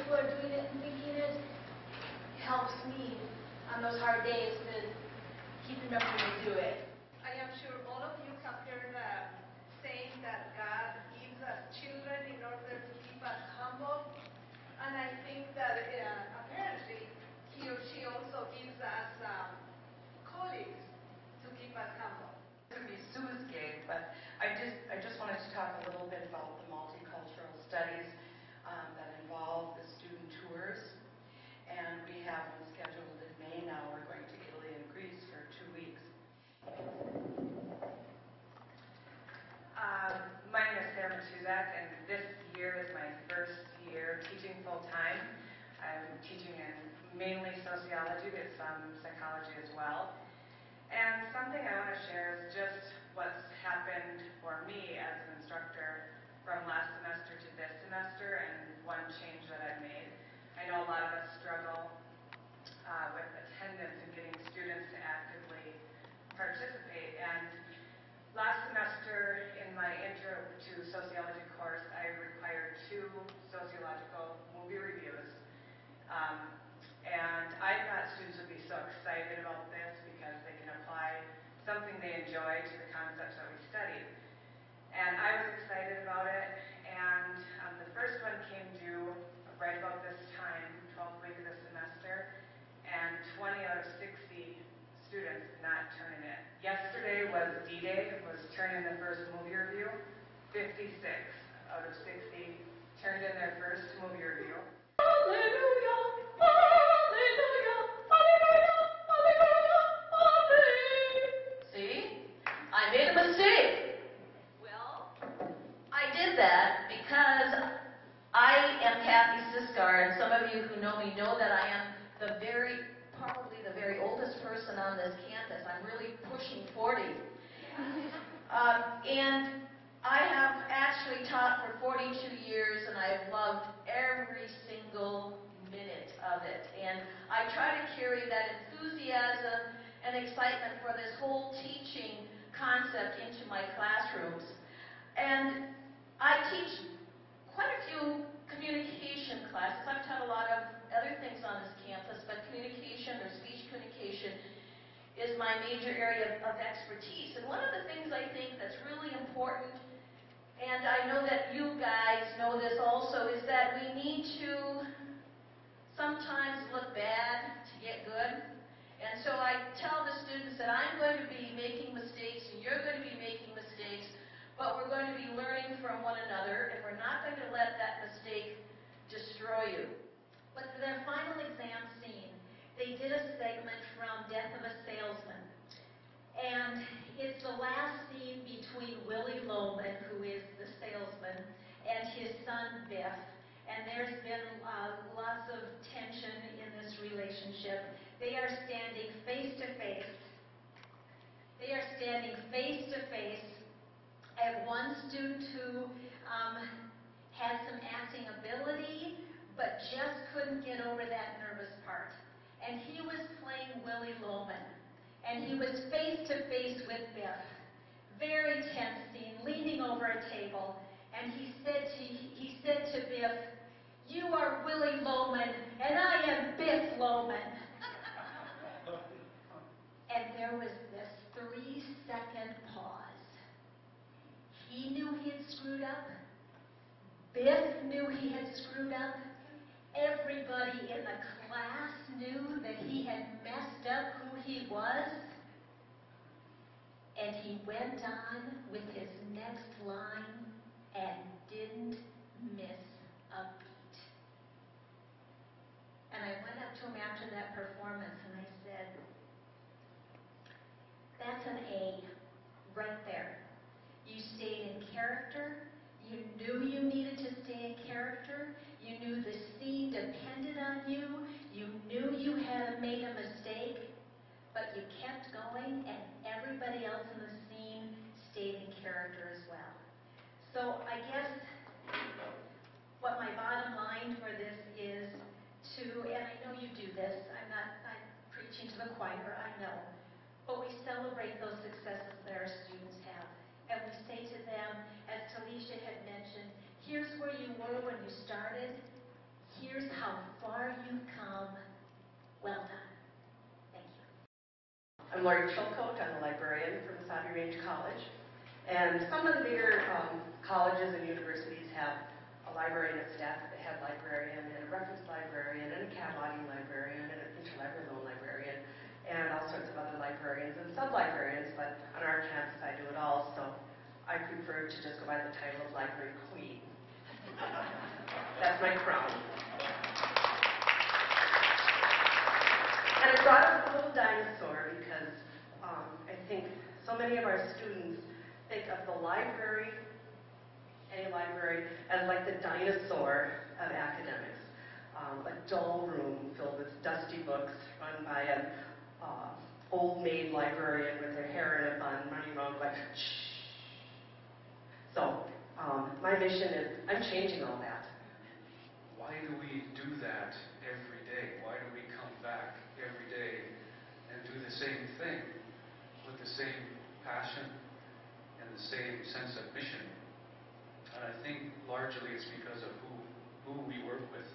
people are doing it and thinking it helps me on those hard days to keep remembering to do it. I am sure all of you have heard the saying that God gives us children in order to keep us humble. And I think that apparently he or she also gives us colleagues to keep us humble. To be Sue's gig, but I just wanted to talk a little bit about the multicultural studies that involve the student tours. And we have them scheduled in May now. We're going to Italy and Greece for 2 weeks. My name is Sarah Matuzak, and this year is my first year teaching full-time. I'm teaching in mainly sociology, but some psychology as well. And something I want to share is just what's happened for me as an instructor from last semester to this semester, and one change that I've made. I know a lot of us struggle with attendance and getting students to actively participate. And last semester in my intro to sociology course, I required 2 sociological movie reviews. And I thought students would be so excited about this because they can apply something they enjoy to the concepts that we studied. And I was excited about it, and the first one came due right about this time, 12th week of the semester, and 20 out of 60 students did not turn in it. Yesterday was D-Day, was turn in the first movie review. 56 out of 60 turned in their first movie review. Hallelujah! Hallelujah! Hallelujah! Hallelujah! Hallelujah! See? I made a mistake. Well, I did that because I am Kathy Siskar, and some of you who know me know that I am probably the very oldest person on this campus. I'm really pushing 40. And I have actually taught for 42 years, and I have loved every single minute of it. And I try to carry that enthusiasm and excitement for this whole teaching concept into my classrooms. And I teach quite a few communication classes. I've taught a lot of other things on this campus, but communication or speech communication is my major area of expertise. And one of the things I think that's really important, and I know that you guys know this also, is that we need to sometimes look bad to get good. And so I tell the students that I'm going to be making mistakes and you're going to be making mistakes, but we're going to be learning from one another, and we're not going to let that mistake destroy you. But for their final exam scene, they did a segment from Death of a Salesman. And it's the last scene between Willie Loman, who is the salesman, and his son Biff. And there's been lots of tension in this relationship. They are standing face to face. They are standing face to face. I have one student who had some acting ability, but just couldn't get over that nervous part. And he was playing Willie Loman. And he was face to face with Biff. Very tense scene, leaning over a table. And he said to Biff, "You are Willie Loman, and I am Biff Loman." And there was this 3-second pause. He knew he had screwed up. Biff knew he had screwed up. Everybody in the class knew that he had messed up who he was. And he went on with his next line and didn't miss a beat. And I went up to him after that performance and I said, "That's an A right there. You stayed in character. You knew you needed to stay in character. You knew the scene depended on you. You knew you had made a mistake, but you kept going, and everybody else in the scene stayed in character as well." So I guess what my bottom line for this is to, and I know you do this, I'm preaching to the choir, I know, but we celebrate those successes that our students have. And we say to them, as Talisha had mentioned, here's where you were when you started. Here's how Lori Chilcote. I'm a librarian from Sabi Range College. And some of the bigger colleges and universities have a librarian and staff head librarian, and a reference librarian, and a cataloging librarian, and an interlibrary loan librarian, and all sorts of other librarians and sub-librarians, but on our campus I do it all, so I prefer to just go by the title of Library Queen. That's my crown. And I brought up the little dinosaur because I think so many of our students think of the library, a library, as like the dinosaur of academics. A dull room filled with dusty books run by an old maid librarian with her hair in a bun running around going, shh. So my mission is I'm changing all that. Why do we do that every day? Why do we come back every day and do the same thing with the same passion and the same sense of mission? And I think largely it's because of who we work with.